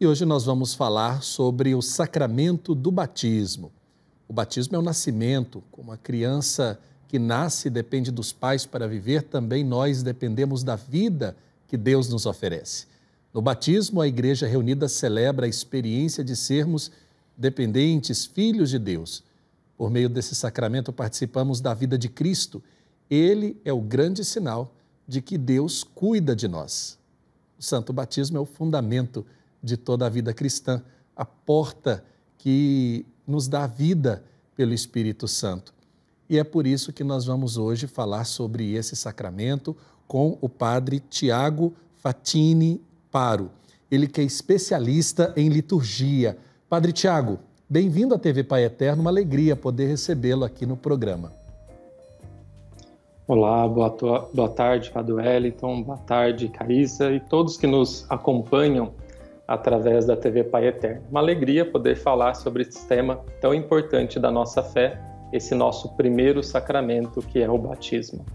E hoje nós vamos falar sobre o sacramento do batismo. O batismo é o nascimento, como a criança que nasce depende dos pais para viver, também nós dependemos da vida que Deus nos oferece. No batismo, a Igreja reunida celebra a experiência de sermos dependentes, filhos de Deus. Por meio desse sacramento, participamos da vida de Cristo. Ele é o grande sinal de que Deus cuida de nós. O santo batismo é o fundamento de toda a vida cristã, a porta que nos dá vida pelo Espírito Santo. E é por isso que nós vamos hoje falar sobre esse sacramento com o padre Tiago Fatini Paro. Ele que é especialista em liturgia. Padre Tiago, bem-vindo à TV Pai Eterno, uma alegria poder recebê-lo aqui no programa. Olá, boa tarde, Padre Wellington, boa tarde, Carissa e todos que nos acompanham através da TV Pai Eterno. Uma alegria poder falar sobre esse tema tão importante da nossa fé, esse nosso primeiro sacramento que é o batismo.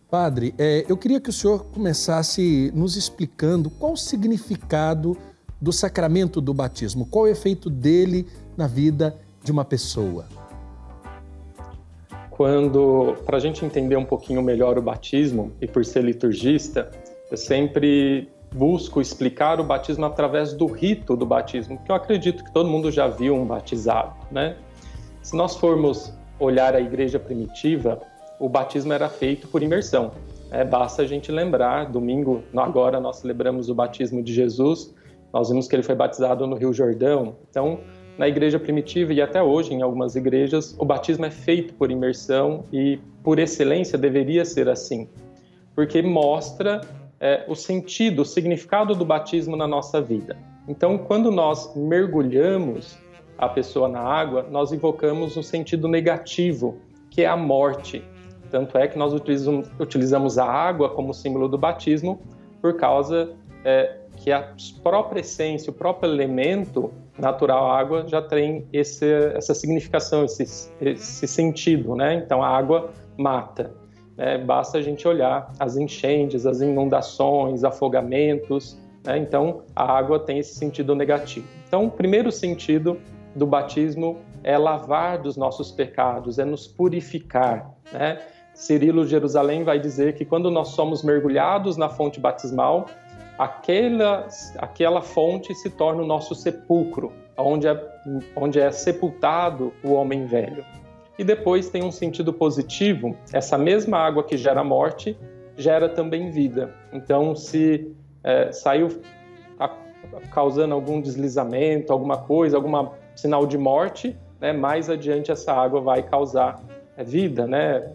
Padre, eu queria que o senhor começasse nos explicando qual o significado do sacramento do batismo, qual o efeito dele na vida de uma pessoa. Para a gente entender um pouquinho melhor o batismo, e por ser liturgista, eu sempre busco explicar o batismo através do rito do batismo, porque eu acredito que todo mundo já viu um batizado, né? Se nós formos olhar a igreja primitiva, o batismo era feito por imersão. Basta a gente lembrar, domingo, agora nós celebramos o batismo de Jesus, nós vimos que ele foi batizado no Rio Jordão. Então, na igreja primitiva e até hoje em algumas igrejas, o batismo é feito por imersão e, por excelência, deveria ser assim, porque mostra o sentido, o significado do batismo na nossa vida. Então, quando nós mergulhamos a pessoa na água, nós invocamos um sentido negativo, que é a morte. Tanto é que nós utilizamos a água como símbolo do batismo, por causa que a própria essência, o próprio elemento natural, a água, já tem essa significação, esse sentido, né? Então, a água mata. Basta a gente olhar as enchentes, as inundações, afogamentos, né? Então a água tem esse sentido negativo. Então o primeiro sentido do batismo é lavar dos nossos pecados, é nos purificar, né? Cirilo de Jerusalém vai dizer que quando nós somos mergulhados na fonte batismal, aquela fonte se torna o nosso sepulcro, onde é sepultado o homem velho. E depois tem um sentido positivo, essa mesma água que gera morte, gera também vida. Então, se saiu causando algum deslizamento, alguma coisa, algum sinal de morte, né, mais adiante essa água vai causar vida, né,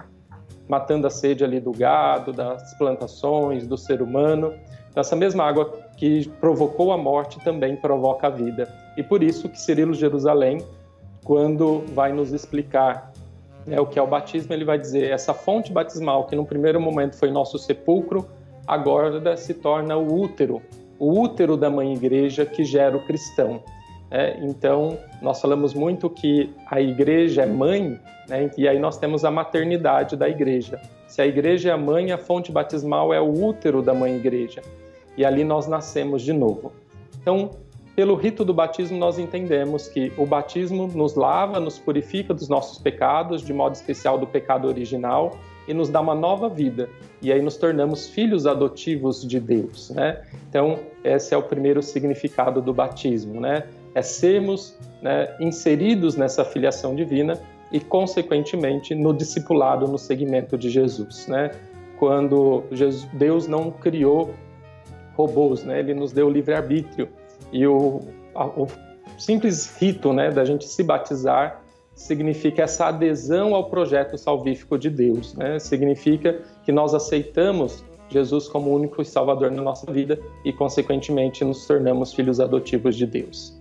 matando a sede ali do gado, das plantações, do ser humano. Então, essa mesma água que provocou a morte também provoca a vida. E por isso que Cirilo de Jerusalém, quando vai nos explicar o que é o batismo, ele vai dizer: essa fonte batismal, que no primeiro momento foi nosso sepulcro, agora se torna o útero da Mãe Igreja que gera o cristão. Então, nós falamos muito que a Igreja é mãe, né? E aí nós temos a maternidade da Igreja. Se a Igreja é a mãe, a fonte batismal é o útero da Mãe Igreja. E ali nós nascemos de novo. Então, pelo rito do batismo, nós entendemos que o batismo nos lava, nos purifica dos nossos pecados, de modo especial do pecado original, e nos dá uma nova vida. E aí nos tornamos filhos adotivos de Deus, né? Então, esse é o primeiro significado do batismo, né? É sermos, né, inseridos nessa filiação divina e, consequentemente, no discipulado, no seguimento de Jesus, né? Quando Deus não criou robôs, né? Ele nos deu livre-arbítrio. E o simples rito, né, da gente se batizar significa essa adesão ao projeto salvífico de Deus, né? Significa que nós aceitamos Jesus como o único Salvador na nossa vida e, consequentemente, nos tornamos filhos adotivos de Deus.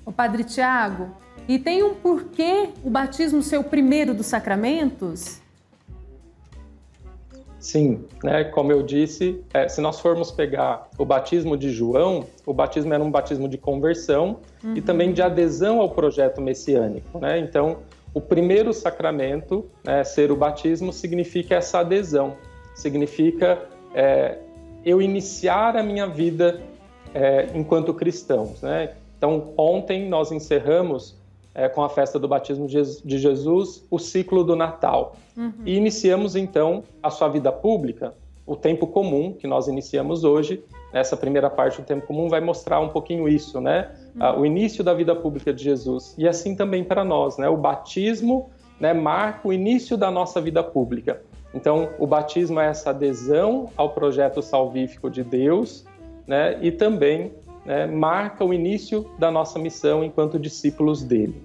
O Padre Tiago, e tem um porquê o batismo ser o primeiro dos sacramentos? Sim, né? Como eu disse, se nós formos pegar o batismo de João, o batismo era um batismo de conversão e também de adesão ao projeto messiânico, né? Então, o primeiro sacramento, né, ser o batismo, significa essa adesão, significa eu iniciar a minha vida enquanto cristãos, né? Então, ontem nós encerramos com a festa do batismo de Jesus o ciclo do Natal. E iniciamos, então, a sua vida pública, o tempo comum que nós iniciamos hoje. Essa primeira parte do tempo comum vai mostrar um pouquinho isso, né? O início da vida pública de Jesus. E assim também para nós, né? O batismo, né, marca o início da nossa vida pública. Então, o batismo é essa adesão ao projeto salvífico de Deus, né? E também, né, marca o início da nossa missão enquanto discípulos dele.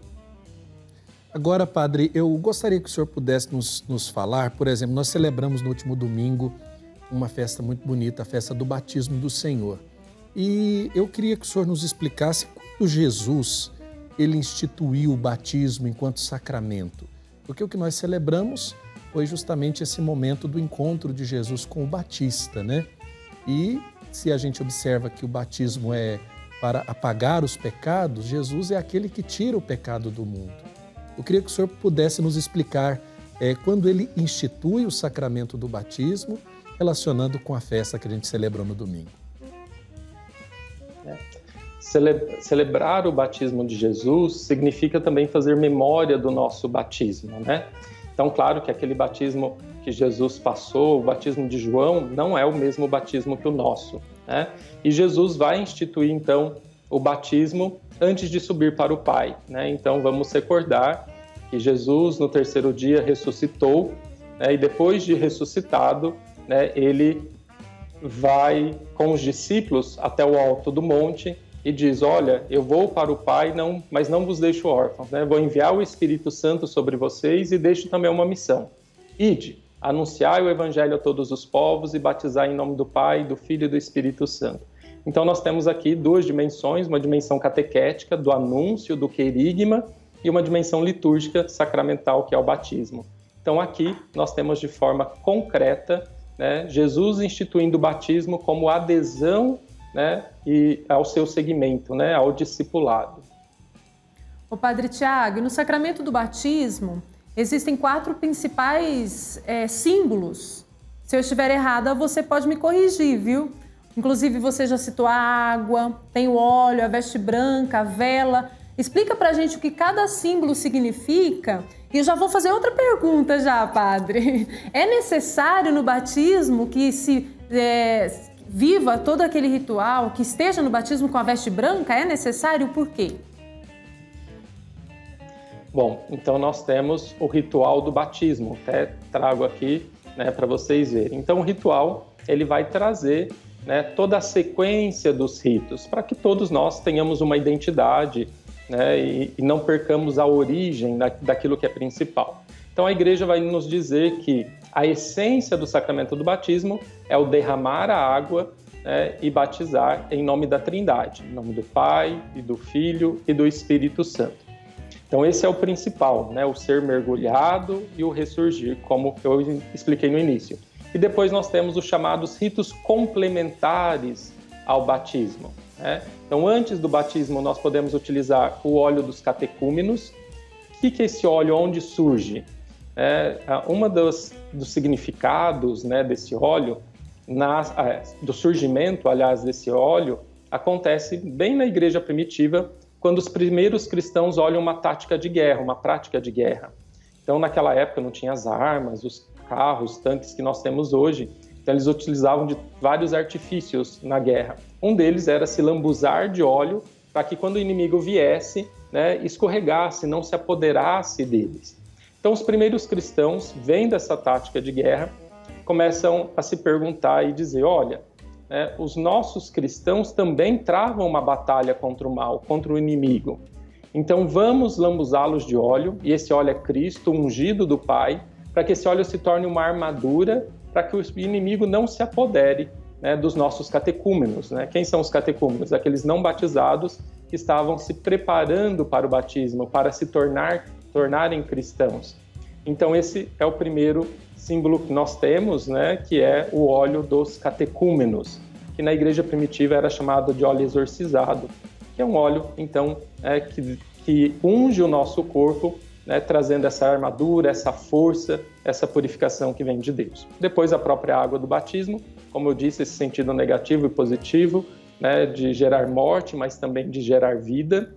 Agora, padre, eu gostaria que o senhor pudesse nos falar, por exemplo, nós celebramos no último domingo uma festa muito bonita, a festa do batismo do Senhor. E eu queria que o senhor nos explicasse quando Jesus ele instituiu o batismo enquanto sacramento. Porque o que nós celebramos foi justamente esse momento do encontro de Jesus com o Batista, né? E se a gente observa que o batismo é para apagar os pecados, Jesus é aquele que tira o pecado do mundo. Eu queria que o senhor pudesse nos explicar quando ele institui o sacramento do batismo, relacionando com a festa que a gente celebrou no domingo. Celebrar o batismo de Jesus significa também fazer memória do nosso batismo, né? Então, claro que aquele batismo que Jesus passou, o batismo de João, não é o mesmo batismo que o nosso, né? E Jesus vai instituir, então, o batismo antes de subir para o Pai, né? Então, vamos recordar que Jesus, no terceiro dia, ressuscitou, né? E depois de ressuscitado, né, ele vai com os discípulos até o alto do monte e diz: olha, eu vou para o Pai, mas não vos deixo órfãos, né? Vou enviar o Espírito Santo sobre vocês e deixo também uma missão. Ide, anunciai o Evangelho a todos os povos e batizai em nome do Pai, do Filho e do Espírito Santo. Então nós temos aqui duas dimensões, uma dimensão catequética, do anúncio, do querigma, e uma dimensão litúrgica, sacramental, que é o batismo. Então aqui nós temos de forma concreta, né, Jesus instituindo o batismo como adesão, né, e ao seu segmento, né, ao discipulado. O Padre Tiago, no sacramento do batismo existem 4 principais símbolos. Se eu estiver errada, você pode me corrigir, viu? Inclusive você já citou a água, tem o óleo, a veste branca, a vela. Explica pra gente o que cada símbolo significa. E eu já vou fazer outra pergunta já, padre. É necessário no batismo que se viva todo aquele ritual, que esteja no batismo com a veste branca? É necessário? Por quê? Bom, então nós temos o ritual do batismo. Até trago aqui, né, para vocês verem. Então o ritual ele vai trazer, né, toda a sequência dos ritos, para que todos nós tenhamos uma identidade, né, e não percamos a origem daquilo que é principal. Então a Igreja vai nos dizer que a essência do sacramento do batismo é o derramar a água, né, e batizar em nome da Trindade, em nome do Pai, e do Filho e do Espírito Santo. Então esse é o principal, né, o ser mergulhado e o ressurgir, como eu expliquei no início. E depois nós temos os chamados ritos complementares ao batismo, né? Então, antes do batismo, nós podemos utilizar o óleo dos catecúmenos. O que é esse óleo? Onde surge? Uma dos significados, né, desse óleo, do surgimento, aliás, desse óleo, acontece bem na igreja primitiva, quando os primeiros cristãos olham uma tática de guerra, uma prática de guerra. Então, naquela época, não tinha as armas, os carros, tanques que nós temos hoje. Então, eles utilizavam de vários artifícios na guerra. Um deles era se lambuzar de óleo para que quando o inimigo viesse, né, escorregasse, não se apoderasse deles. Então, os primeiros cristãos, vendo essa tática de guerra, começam a se perguntar e dizer: olha, né, os nossos cristãos também travam uma batalha contra o mal, contra o inimigo. Então, vamos lambuzá-los de óleo, e esse óleo é Cristo, ungido do Pai, para que esse óleo se torne uma armadura para que o inimigo não se apodere, né, dos nossos catecúmenos, né? Quem são os catecúmenos? Aqueles não batizados que estavam se preparando para o batismo, para se tornarem cristãos. Então esse é o primeiro símbolo que nós temos, né, que é o óleo dos catecúmenos, que na igreja primitiva era chamado de óleo exorcizado, que é um óleo, então, que unge o nosso corpo, né, trazendo essa armadura, essa força, essa purificação que vem de Deus. Depois a própria água do batismo, como eu disse, esse sentido negativo e positivo, né, de gerar morte, mas também de gerar vida.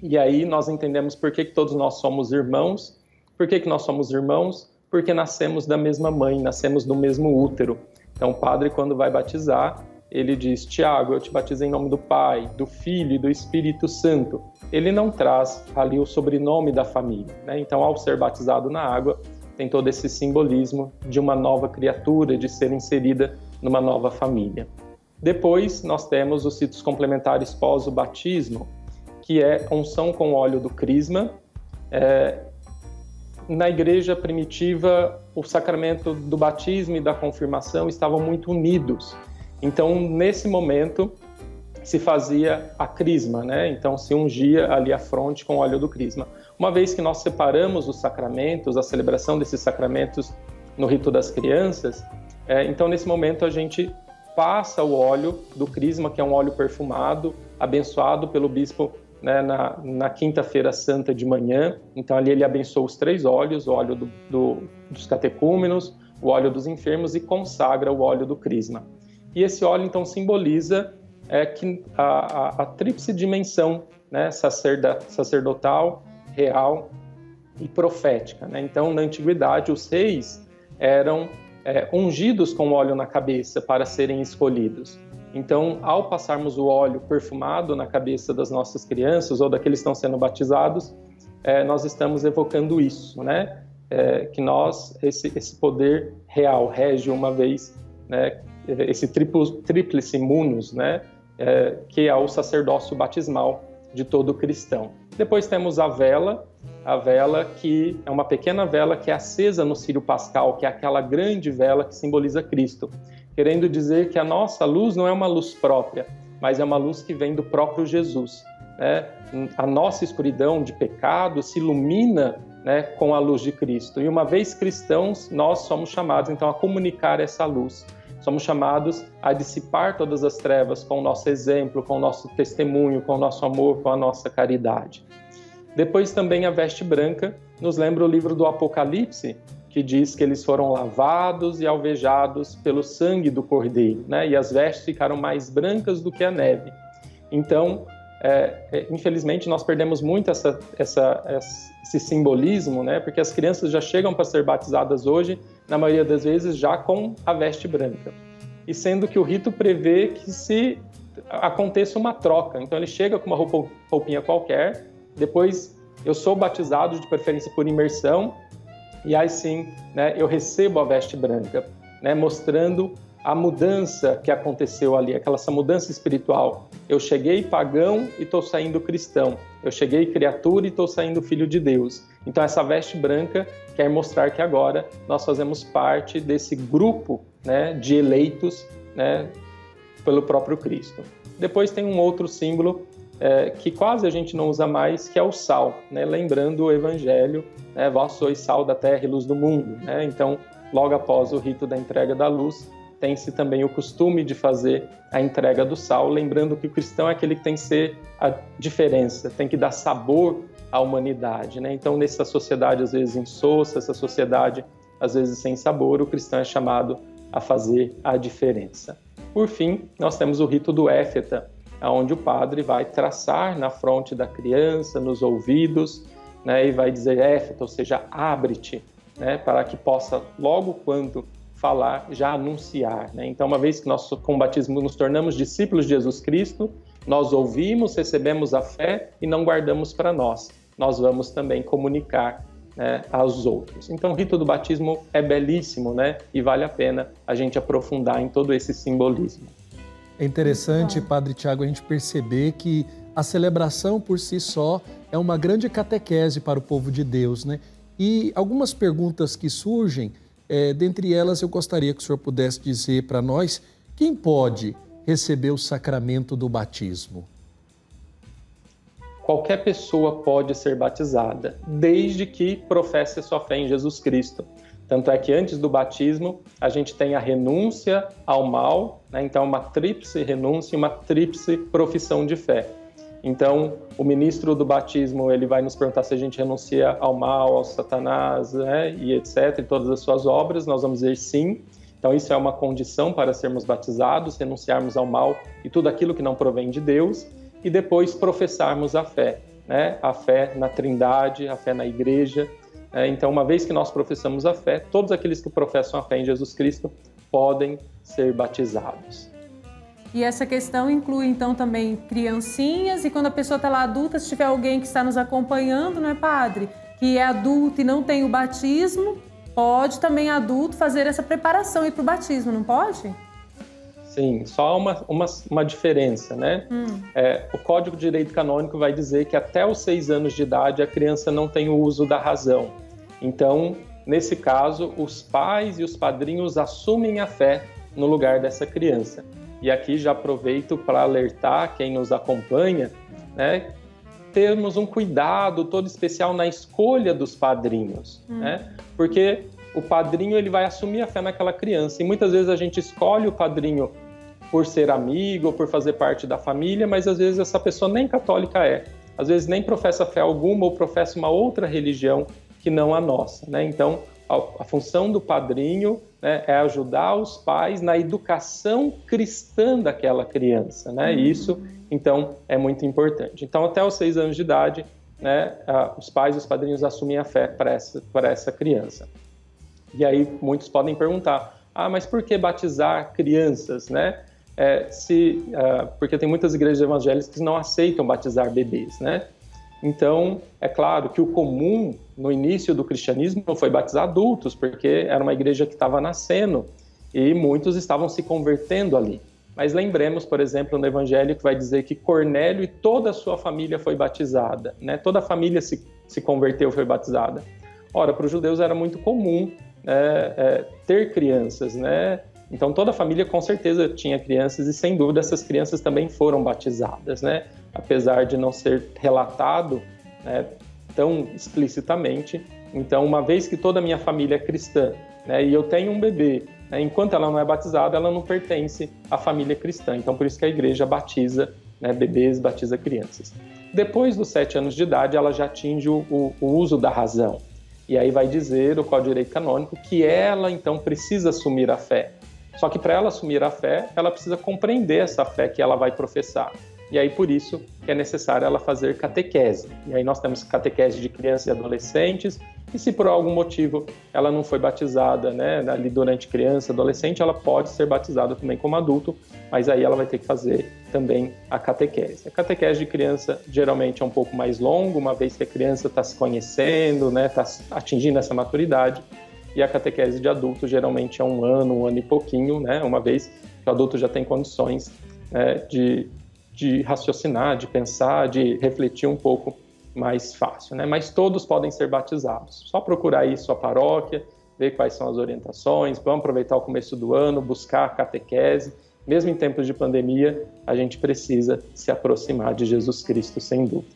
E aí nós entendemos por que todos nós somos irmãos. Por que nós somos irmãos? Porque nascemos da mesma mãe, nascemos do mesmo útero. Então o padre, quando vai batizar, ele diz: Tiago, eu te batizo em nome do Pai, do Filho e do Espírito Santo. Ele não traz ali o sobrenome da família, né? Então, ao ser batizado na água, tem todo esse simbolismo de uma nova criatura, de ser inserida numa nova família. Depois, nós temos os ritos complementares pós o batismo, que é unção com óleo do crisma. Na igreja primitiva, o sacramento do batismo e da confirmação estavam muito unidos. Então, nesse momento, se fazia a crisma, né? Então, se ungia ali a fronte com óleo do crisma. Uma vez que nós separamos os sacramentos, a celebração desses sacramentos no rito das crianças, então, nesse momento, a gente passa o óleo do crisma, que é um óleo perfumado, abençoado pelo bispo, né, na quinta-feira santa de manhã. Então, ali ele abençoa os 3 óleos, o óleo dos catecúmenos, o óleo dos enfermos, e consagra o óleo do crisma. E esse óleo, então, simboliza que a tríplice dimensão, né, sacerdotal, real e profética, né? Então, na antiguidade, os reis eram ungidos com óleo na cabeça para serem escolhidos. Então, ao passarmos o óleo perfumado na cabeça das nossas crianças ou daqueles que estão sendo batizados, nós estamos evocando isso, né? Que esse poder real rege uma vez, né, esse tríplice munus, né, que é o sacerdócio batismal de todo cristão. Depois temos a vela que é uma pequena vela que é acesa no círio pascal, que é aquela grande vela que simboliza Cristo, querendo dizer que a nossa luz não é uma luz própria, mas é uma luz que vem do próprio Jesus, né? A nossa escuridão de pecado se ilumina, né, com a luz de Cristo. E uma vez cristãos, nós somos chamados então a comunicar essa luz. Somos chamados a dissipar todas as trevas com o nosso exemplo, com o nosso testemunho, com o nosso amor, com a nossa caridade. Depois também a veste branca nos lembra o livro do Apocalipse, que diz que eles foram lavados e alvejados pelo sangue do Cordeiro, né? E as vestes ficaram mais brancas do que a neve. Então, infelizmente, nós perdemos muito esse simbolismo, né? Porque as crianças já chegam para ser batizadas hoje, na maioria das vezes, já com a veste branca. E sendo que o rito prevê que aconteça uma troca. Então, ele chega com uma roupinha qualquer, depois eu sou batizado, de preferência por imersão, e aí sim, né, eu recebo a veste branca, né, mostrando a mudança que aconteceu ali, essa mudança espiritual. Eu cheguei pagão e estou saindo cristão. Eu cheguei criatura e estou saindo filho de Deus. Então essa veste branca quer mostrar que agora nós fazemos parte desse grupo, né, de eleitos, né, pelo próprio Cristo. Depois tem um outro símbolo que quase a gente não usa mais, que é o sal, né, lembrando o Evangelho, né, vós sois sal da terra e luz do mundo, né? Então, logo após o rito da entrega da luz, tem-se também o costume de fazer a entrega do sal, lembrando que o cristão é aquele que tem que ser a diferença, tem que dar sabor à humanidade, né? Então, nessa sociedade às vezes insossa, essa sociedade às vezes sem sabor, o cristão é chamado a fazer a diferença. Por fim, nós temos o rito do éfeta, onde o padre vai traçar na fronte da criança, nos ouvidos, né, e vai dizer éfeta, ou seja, abre-te, né, para que possa, logo quando falar, já anunciar, né? Então, uma vez que nós, com o batismo, nos tornamos discípulos de Jesus Cristo, nós ouvimos, recebemos a fé e não guardamos para nós. Nós vamos também comunicar, né, aos outros. Então, o rito do batismo é belíssimo, né, e vale a pena a gente aprofundar em todo esse simbolismo. É interessante, Padre Tiago, a gente perceber que a celebração por si só é uma grande catequese para o povo de Deus, né? E algumas perguntas que surgem, dentre elas eu gostaria que o senhor pudesse dizer para nós, quem pode receber o sacramento do batismo? Qualquer pessoa pode ser batizada, desde que professe a sua fé em Jesus Cristo. Tanto é que antes do batismo, a gente tem a renúncia ao mal, né? Então uma tríplice renúncia e uma tríplice profissão de fé. Então, o ministro do batismo, ele vai nos perguntar se a gente renuncia ao mal, ao Satanás, né? E etc., e todas as suas obras, nós vamos dizer sim. Então isso é uma condição para sermos batizados, renunciarmos ao mal e tudo aquilo que não provém de Deus, e depois professarmos a fé, né? A fé na Trindade, a fé na Igreja. Então, uma vez que nós professamos a fé, todos aqueles que professam a fé em Jesus Cristo podem ser batizados. E essa questão inclui, então, também criancinhas, e quando a pessoa está lá adulta, se tiver alguém que está nos acompanhando, não é, padre? Que é adulto e não tem o batismo, pode também adulto fazer essa preparação e ir para o batismo, não pode? Sim, só uma diferença, né? O Código de Direito Canônico vai dizer que até os 6 anos de idade a criança não tem o uso da razão. Então, nesse caso, os pais e os padrinhos assumem a fé no lugar dessa criança. E aqui já aproveito para alertar quem nos acompanha, né? Termos um cuidado todo especial na escolha dos padrinhos, né? Porque o padrinho ele vai assumir a fé naquela criança, e muitas vezes a gente escolhe o padrinho por ser amigo ou por fazer parte da família, mas às vezes essa pessoa nem católica é, às vezes nem professa fé alguma ou professa uma outra religião que não a nossa, né? Então a função do padrinho, né, é ajudar os pais na educação cristã daquela criança, né? E isso então é muito importante. Então até os 6 anos de idade, né, os pais e os padrinhos assumem a fé para essa criança. E aí muitos podem perguntar, mas por que batizar crianças, né? Porque tem muitas igrejas evangélicas que não aceitam batizar bebês, né? Então, é claro que o comum no início do cristianismo foi batizar adultos, porque era uma igreja que estava nascendo e muitos estavam se convertendo ali. Mas lembremos, por exemplo, no evangelho que vai dizer que Cornélio e toda a sua família foi batizada, né? Toda a família se converteu, foi batizada. Ora, para os judeus era muito comum ter crianças, né? Então toda a família com certeza tinha crianças e sem dúvida essas crianças também foram batizadas, né? Apesar de não ser relatado, né, tão explicitamente. Então uma vez que toda a minha família é cristã, né, e eu tenho um bebê, né, enquanto ela não é batizada, ela não pertence à família cristã. Então por isso que a igreja batiza, né, bebês, batiza crianças. Depois dos 7 anos de idade ela já atinge o uso da razão. E aí vai dizer o Código de Direito Canônico que ela então precisa assumir a fé. Só que para ela assumir a fé, ela precisa compreender essa fé que ela vai professar. E aí por isso que é necessário ela fazer catequese. E aí nós temos catequese de crianças e adolescentes, e se por algum motivo ela não foi batizada, né, ali durante criança, adolescente, ela pode ser batizada também como adulto, mas aí ela vai ter que fazer também a catequese. A catequese de criança geralmente é um pouco mais longa, uma vez que a criança está se conhecendo, né, está atingindo essa maturidade, e a catequese de adulto geralmente é 1 ano e pouquinho, né, uma vez que o adulto já tem condições, né, de raciocinar, de pensar, de refletir um pouco mais fácil, né? Mas todos podem ser batizados. Só procurar aí sua paróquia, ver quais são as orientações, vamos aproveitar o começo do ano, buscar a catequese. Mesmo em tempos de pandemia, a gente precisa se aproximar de Jesus Cristo, sem dúvida.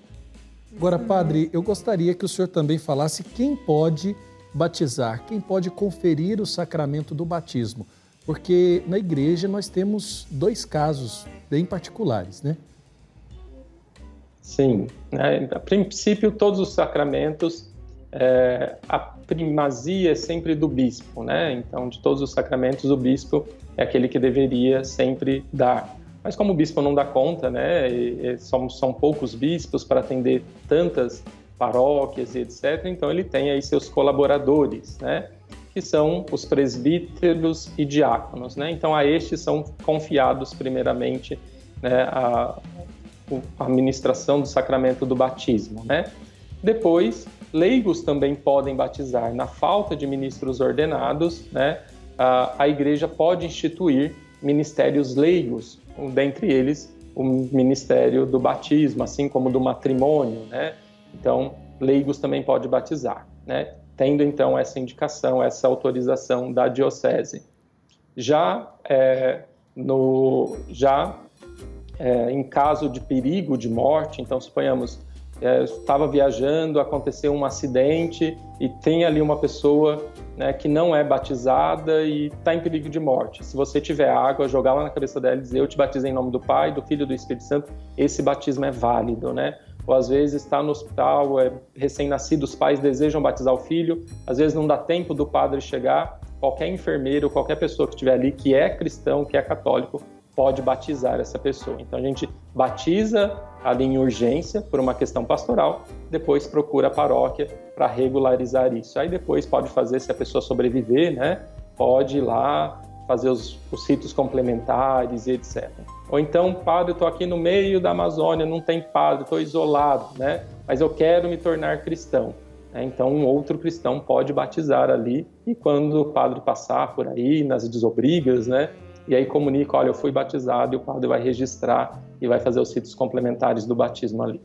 Agora, padre, eu gostaria que o senhor também falasse quem pode batizar, quem pode conferir o sacramento do batismo. Porque na igreja nós temos 2 casos bem particulares, né? Sim, né? A princípio todos os sacramentos, a primazia é sempre do bispo, né? Então de todos os sacramentos o bispo é aquele que deveria sempre dar. Mas como o bispo não dá conta, né? São poucos bispos para atender tantas paróquias e etc. Então ele tem aí seus colaboradores, né? Que são os presbíteros e diáconos, né? Então a estes são confiados primeiramente, né, a administração do sacramento do batismo, né? Depois, leigos também podem batizar. Na falta de ministros ordenados, né, a igreja pode instituir ministérios leigos, dentre eles o ministério do batismo, assim como do matrimônio, né? Então, leigos também podem batizar, né? Tendo então essa indicação, essa autorização da diocese. Em caso de perigo de morte, então suponhamos, estava viajando, aconteceu um acidente e tem ali uma pessoa, né, que não é batizada e está em perigo de morte. Se você tiver água, jogar lá na cabeça dela e dizer: eu te batizo em nome do Pai, do Filho e do Espírito Santo, esse batismo é válido, né? Ou às vezes está no hospital, recém-nascido, os pais desejam batizar o filho, às vezes não dá tempo do padre chegar, qualquer enfermeiro, qualquer pessoa que estiver ali que é cristão, que é católico, pode batizar essa pessoa. Então a gente batiza ali em urgência por uma questão pastoral, depois procura a paróquia para regularizar isso. Aí depois pode fazer, se a pessoa sobreviver, né, pode ir lá fazer os ritos complementares e etc. Ou então, padre, eu estou aqui no meio da Amazônia, não tem padre, estou isolado, né, mas eu quero me tornar cristão. Então um outro cristão pode batizar ali, e quando o padre passar por aí nas desobrigas, né, e aí comunica, olha, eu fui batizado, e o padre vai registrar e vai fazer os ritos complementares do batismo ali.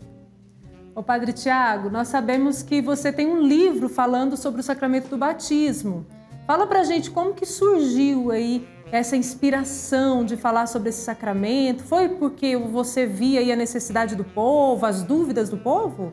Ô Padre Tiago, nós sabemos que você tem um livro falando sobre o sacramento do batismo. Fala pra gente como que surgiu aí essa inspiração de falar sobre esse sacramento. Foi porque você via aí a necessidade do povo, as dúvidas do povo?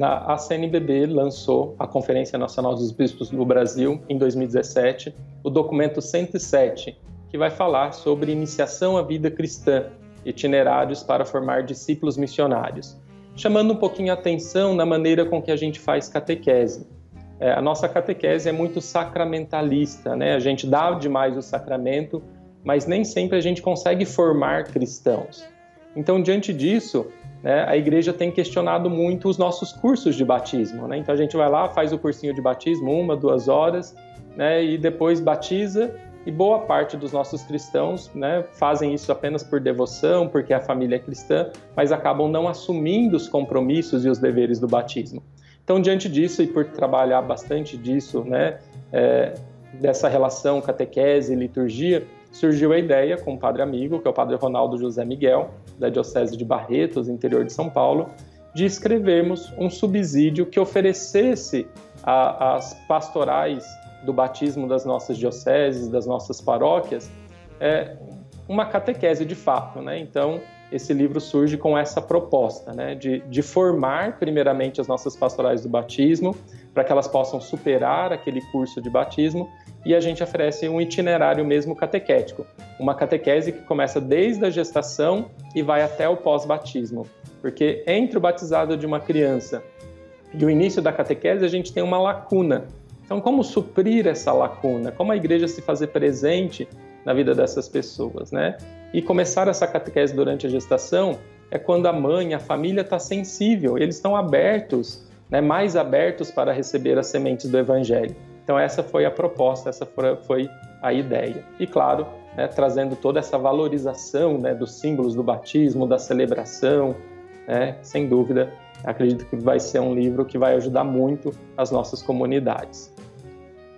A CNBB lançou, a Conferência Nacional dos Bispos do Brasil, em 2017, o documento 107, que vai falar sobre iniciação à vida cristã, itinerários para formar discípulos missionários, chamando um pouquinho a atenção na maneira com que a gente faz catequese. A nossa catequese é muito sacramentalista, né? A gente dá demais o sacramento, mas nem sempre a gente consegue formar cristãos. Então, diante disso, né, a igreja tem questionado muito os nossos cursos de batismo, né? Então a gente vai lá, faz o cursinho de batismo, 1, 2 horas, né, e depois batiza, e boa parte dos nossos cristãos, né, fazem isso apenas por devoção, porque a família é cristã, mas acabam não assumindo os compromissos e os deveres do batismo. Então, diante disso, e por trabalhar bastante disso, né, dessa relação catequese e liturgia, surgiu a ideia com um padre amigo, que é o padre Ronaldo José Miguel, da Diocese de Barretos, interior de São Paulo, de escrevermos um subsídio que oferecesse às pastorais do batismo das nossas dioceses, das nossas paróquias, uma catequese de fato, né? Então, esse livro surge com essa proposta, né, de formar primeiramente as nossas pastorais do batismo, para que elas possam superar aquele curso de batismo, e a gente oferece um itinerário mesmo catequético, uma catequese que começa desde a gestação e vai até o pós-batismo, porque entre o batizado de uma criança e o início da catequese a gente tem uma lacuna. Então, como suprir essa lacuna? Como a igreja se fazer presente na vida dessas pessoas, né? E começar essa catequese durante a gestação é quando a mãe, a família está sensível, eles estão abertos, né, mais abertos para receber as sementes do Evangelho. Então essa foi a proposta, essa foi a ideia. E claro, né, trazendo toda essa valorização, né, dos símbolos do batismo, da celebração, né, sem dúvida, acredito que vai ser um livro que vai ajudar muito as nossas comunidades.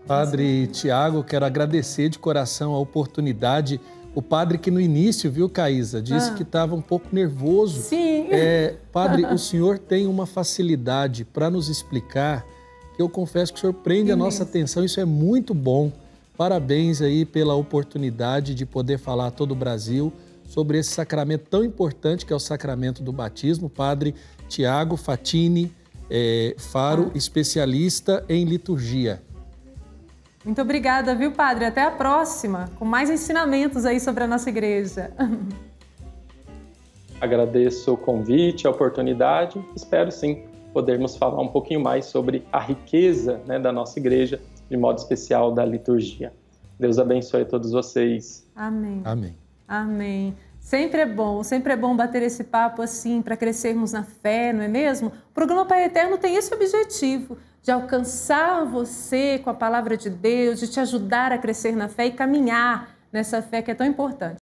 Padre Tiago, quero agradecer de coração a oportunidade. O padre que no início, viu, Caísa, disse que estava um pouco nervoso. Sim. Padre, o senhor tem uma facilidade para nos explicar que eu confesso que o senhor prende a nossa atenção, isso é muito bom. Parabéns aí pela oportunidade de poder falar a todo o Brasil sobre esse sacramento tão importante que é o sacramento do batismo. Padre Tiago Fatini Faro, especialista em liturgia. Muito obrigada, viu, padre? Até a próxima, com mais ensinamentos aí sobre a nossa igreja. Agradeço o convite, a oportunidade. Espero, sim, podermos falar um pouquinho mais sobre a riqueza, né, da nossa igreja, de modo especial da liturgia. Deus abençoe a todos vocês. Amém. Amém. Amém. Sempre é bom bater esse papo assim para crescermos na fé, não é mesmo? O programa Pai Eterno tem esse objetivo, de alcançar você com a palavra de Deus, de te ajudar a crescer na fé e caminhar nessa fé que é tão importante.